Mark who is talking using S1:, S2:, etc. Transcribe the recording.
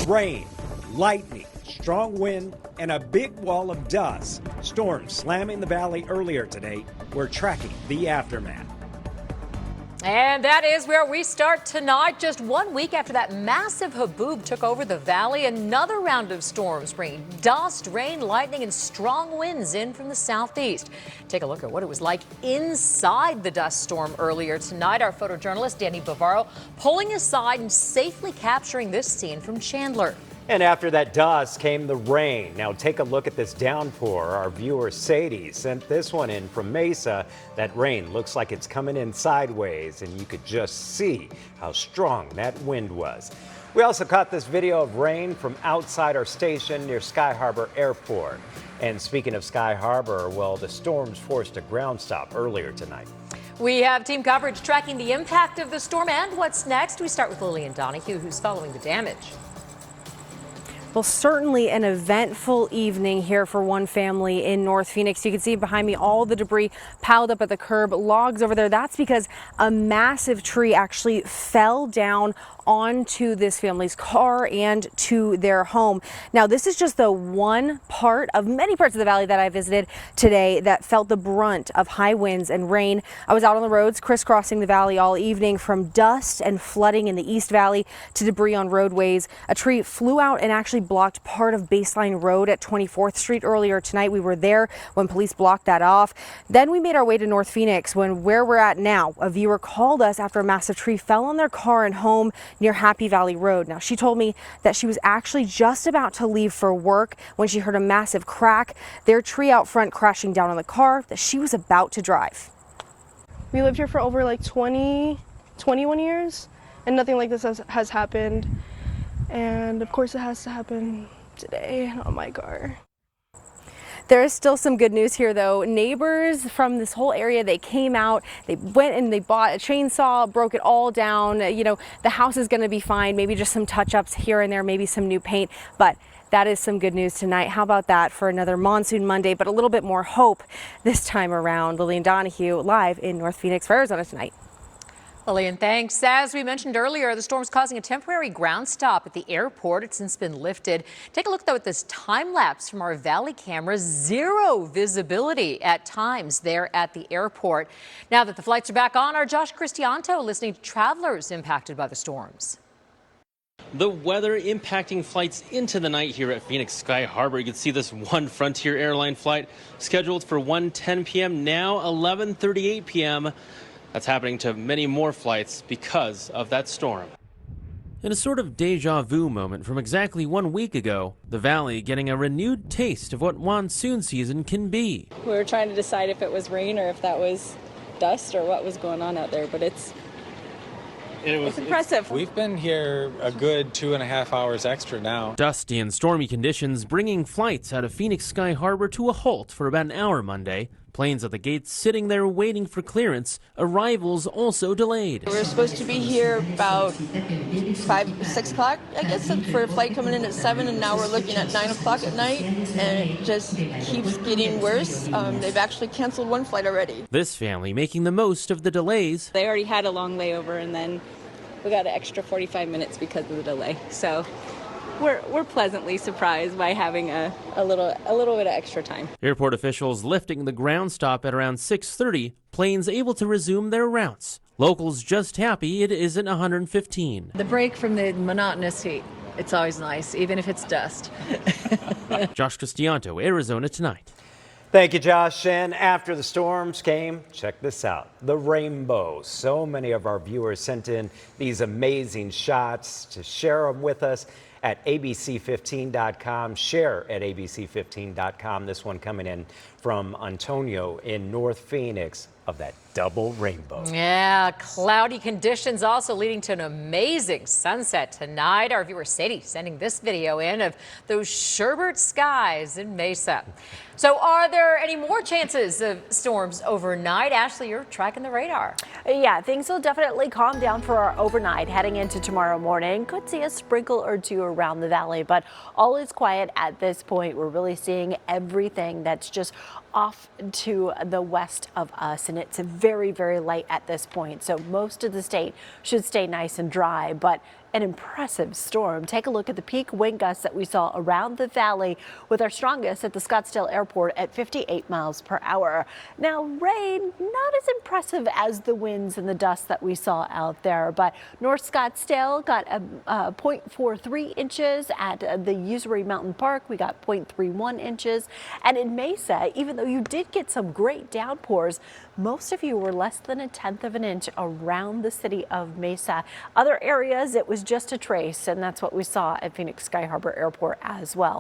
S1: Rain, lightning, strong wind, and a big wall of dust. Storms slamming the valley earlier today. We're tracking the aftermath.
S2: And that is where we start tonight. Just 1 week after that massive haboob took over the valley, another round of storms bringing dust, rain, lightning, and strong winds in from the southeast. Take a look at what it was like inside the dust storm earlier tonight. Our photojournalist Danny Bavaro pulling aside and safely capturing this scene from Chandler.
S1: And after that dust came the rain. Now take a look at this downpour. Our viewer Sadie sent this one in from Mesa. That rain looks like it's coming in sideways, and you could just see how strong that wind was. We also caught this video of rain from outside our station near Sky Harbor Airport. And speaking of Sky Harbor, well, the storms forced a ground stop earlier tonight.
S2: We have team coverage tracking the impact of the storm and what's next. We start with Lillian Donahue, who's following the damage.
S3: Well, certainly an eventful evening here for one family in North Phoenix. You can see behind me all the debris piled up at the curb, logs over there. That's because a massive tree actually fell down onto this family's car and to their home. Now, this is just the one part of many parts of the valley that I visited today that felt the brunt of high winds and rain. I was out on the roads crisscrossing the valley all evening, from dust and flooding in the East Valley to debris on roadways. A tree flew out and actually blocked part of Baseline Road at 24th Street earlier tonight. We were there when police blocked that off. Then we made our way to North Phoenix when where we're at now, a viewer called us after a massive tree fell on their car and home near Happy Valley Road. Now, she told me that she was actually just about to leave for work when she heard a massive crack, their tree out front crashing down on the car that she was about to drive.
S4: We lived here for over like 21 years, and nothing like this has happened. And of course it has to happen today on my car.
S3: There is still some good news here, though. Neighbors from this whole area, they came out, they went and they bought a chainsaw, broke it all down. You know, the house is going to be fine, maybe just some touch-ups here and there, maybe some new paint, but that is some good news tonight. How about that for another Monsoon Monday, but a little bit more hope this time around. Lillian Donahue live in North Phoenix for Arizona Tonight.
S2: Lillian, thanks. As we mentioned earlier, the storm's causing a temporary ground stop at the airport. It's since been lifted. Take a look, though, at this time lapse from our Valley cameras. Zero visibility at times there at the airport. Now that the flights are back on, our Josh Cristianto listening to travelers impacted by the storms.
S5: The weather impacting flights into the night here at Phoenix Sky Harbor. You can see this one Frontier airline flight scheduled for 1:10 p.m. now 11:38 p.m. That's happening to many more flights because of that storm. In a sort of deja vu moment from exactly 1 week ago, the valley getting a renewed taste of what monsoon season can be.
S6: We were trying to decide if it was rain or if that was dust or what was going on out there, but it's impressive.
S7: We've been here a good 2.5 hours extra now.
S5: Dusty and stormy conditions bringing flights out of Phoenix Sky Harbor to a halt for about an hour Monday. Planes at the gates sitting there waiting for clearance. Arrivals also delayed.
S6: We were supposed to be here about 6 o'clock, I guess, for a flight coming in at 7, and now we're looking at 9 o'clock at night, and it just keeps getting worse. They've actually canceled one flight already.
S5: This family making the most of the delays.
S6: They already had a long layover, and then we got an extra 45 minutes because of the delay. So we're pleasantly surprised by having a little bit of extra time.
S5: Airport officials lifting the ground stop at around 6:30. Planes able to resume their routes. Locals just happy it isn't 115.
S8: The break from the monotonous heat. It's always nice, even if it's dust.
S5: Josh Cristianto, Arizona Tonight.
S1: Thank you, Josh. And after the storms came, check this out, the rainbow. So many of our viewers sent in these amazing shots to share them with us at abc15.com. Share at abc15.com. This one coming in from Antonio in North Phoenix of that double rainbow.
S2: Yeah, cloudy conditions also leading to an amazing sunset tonight. Our viewer Sadie sending this video in of those sherbet skies in Mesa. So are there any more chances of storms overnight? Ashley, you're tracking the radar.
S9: Yeah, things will definitely calm down for our overnight heading into tomorrow morning. Could see a sprinkle or two around the valley, but all is quiet at this point. We're really seeing everything that's just off to the west of us, and it's very, very light at this point. So most of the state should stay nice and dry, but an impressive storm. Take a look at the peak wind gusts that we saw around the valley, with our strongest at the Scottsdale airport at 58 miles per hour. Now, rain, not as impressive as the winds and the dust that we saw out there, but North Scottsdale got a 0.43 inches. At the Usery Mountain Park, we got 0.31 inches. And in Mesa, even though you did get some great downpours, most of you were less than 1/10 of an inch around the city of Mesa. Other areas, it was just a trace, and that's what we saw at Phoenix Sky Harbor Airport as well.